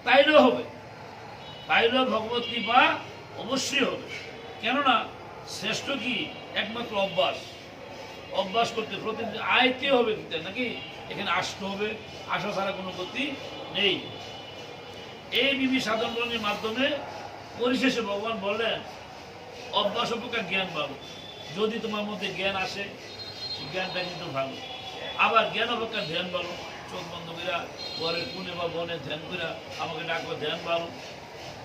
তাইলেও হবে, তাইলেও ভগবত কৃপা অবশ্যই হবে। কেননা শ্রেষ্ঠ কি একমাত্র অভ্যাস, অভ্যাস করতে প্রতিদিন আইতে হবে নাকি, এখানে আসতে হবে, আসা ছাড়া কোনো গতি নেই। এই বিবি সাধনের মাধ্যমে পরিশেষে ভগবান বললেন অভ্যাস অপেক্ষা জ্ঞান ভালো। যদি তোমার মধ্যে জ্ঞান আসে সেই জ্ঞানটা কিন্তু ভালো, আবার জ্ঞান অপেক্ষা ধ্যান ভালো। চোখ বন্ধ করা ঘরের কোণে বা বনে ধ্যান করা আমাকে ডাকবো ধ্যান ভালো।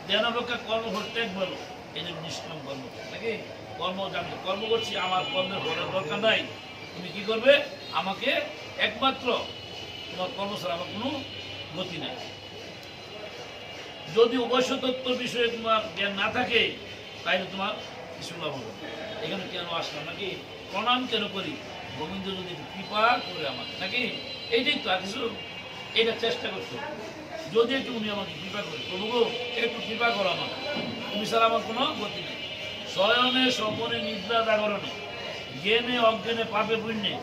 ধ্যান অপেক্ষা কর্মফল ত্যাগ ভালো। এই যে নিষ্কাম কর্ম নাকি, কর্ম জানতে কর্ম করছি, আমার কর্মের ফলের দরকার নাই। তুমি কি করবে, আমাকে একমাত্র তোমার কর্ম ছাড়া আমার কোনো গতি নাই। যদি অবশ্য তত্ত্ব বিষয়ে তোমার জ্ঞান না থাকে তাইলে তোমার কিছু লাভ হবে। এখানে কেন আসলাম নাকি, প্রণাম কেন করি, গোবিন্দ যদি কৃপা করে আমাকে নাকি, এইটাই তো আর কিছু, এটা চেষ্টা করতে হবে। যদি একটু উনি আমাকে কৃপা করে, প্রভু গো একটু কৃপা করো আমাকে, তুমি ছাড়া আমার কোনো গতি নেই। শয়নে স্বপনে নিদ্রা জাগরণে জ্ঞানে অজ্ঞানে পাপে পুণ্যে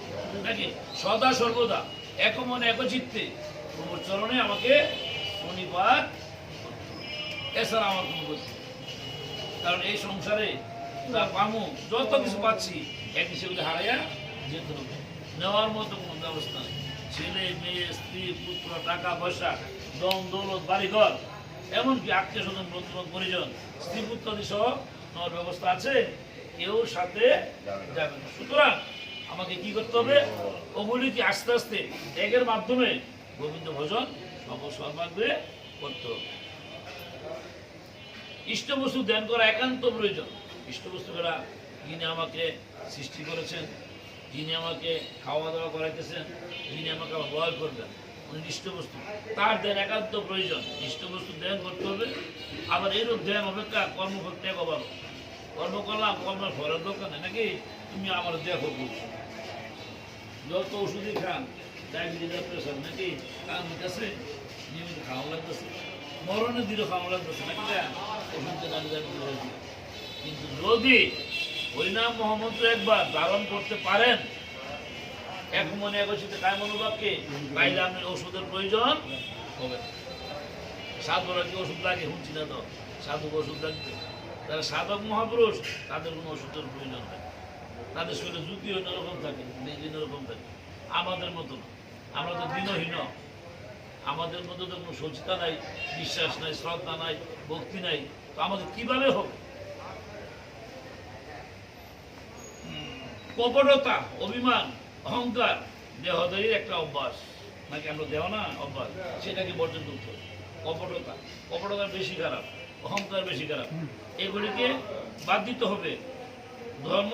নাকি সদা সর্বদা এক মনে একচিত্তে প্রভুর চরণে আমাকে শনিবার, এছাড়া আমার কোনো গতি নেই। কারণ এই সংসারে যা পামু, যত কিছু পাচ্ছি এক হিসেবে হারাইয়া যেতে হবে, নেওয়ার মতো কোনো ব্যবস্থা নেই। ছেলে মেয়ে স্ত্রী পুত্র টাকা পয়সা দম দৌলত বাড়িঘর এমনকি আত্মীয় স্বজন বন্ধু পরিজন স্ত্রী পুত্রাদি সহ নেওয়ার ব্যবস্থা আছে, কেউ সাথে যাবে না। সুতরাং আমাকে কি করতে হবে, ওগুলিকে আস্তে আস্তে ত্যাগের মাধ্যমে গোবিন্দ ভজন সর্বাগ্রে করতে হবে। ইষ্টবস্তু ধ্যান করা একান্ত প্রয়োজন। ইষ্টবস্তু করা, যিনি আমাকে সৃষ্টি করেছেন, যিনি আমাকে খাওয়া দাওয়া করাইতেছেন, যিনি আমাকে বয় করবেন, উনি ইষ্টবস্তু, তার ধ্যান একান্ত প্রয়োজন। ইষ্টবস্তু ধ্যান করতে হবে। আবার এইরূপ ধ্যান অপেক্ষা কর্মফল ত্যাগ ভালো। কর্ম করলাম, কর্মের ফলের দরকার নেই নাকি, তুমি আমার দেখো যত ওষুধই খান, ডায়াবেটিস প্রেশার নাকি কার কাছে নিয়মিত খাওয়া লাগতেছে, মরণের দিনও খাওয়া লাগতেছে নাকি, ওষুধ কিন্তু যদি হরিনাম মহামন্ত্র একবার ধারণ করতে পারেন এক মনে একচিত্তে কায় মনোভাবকে, তাইলে আপনার ওষুধের প্রয়োজন হবে। সাধুরা কি ওষুধ লাগে শুনছি না তো, সাধু ওষুধ লাগবে, যারা সাধক মহাপুরুষ তাদের কোনো ওষুধের প্রয়োজন হয়। তাদের শরীরে জ্যোতি অন্যরকম থাকে, অন্যরকম থাকে, আমাদের মতো না। আমরা তো দিনহীন, আমাদের মধ্যে তো কোনো সচিতা নাই, বিশ্বাস নাই, শ্রদ্ধা নাই, ভক্তি নাই, তো আমাদের কিভাবে হবে? কপটতা, অভিমান, অহংকার দেহদারির একটা অভ্যাস নাকি, আমরা দেহ না অভ্যাস, সেটাকে বর্জন করতে হবে। কপটতা, কপটতা বেশি খারাপ, অহংকার বেশি খারাপ, এগুলিকে বাদ দিতে হবে। ধর্ম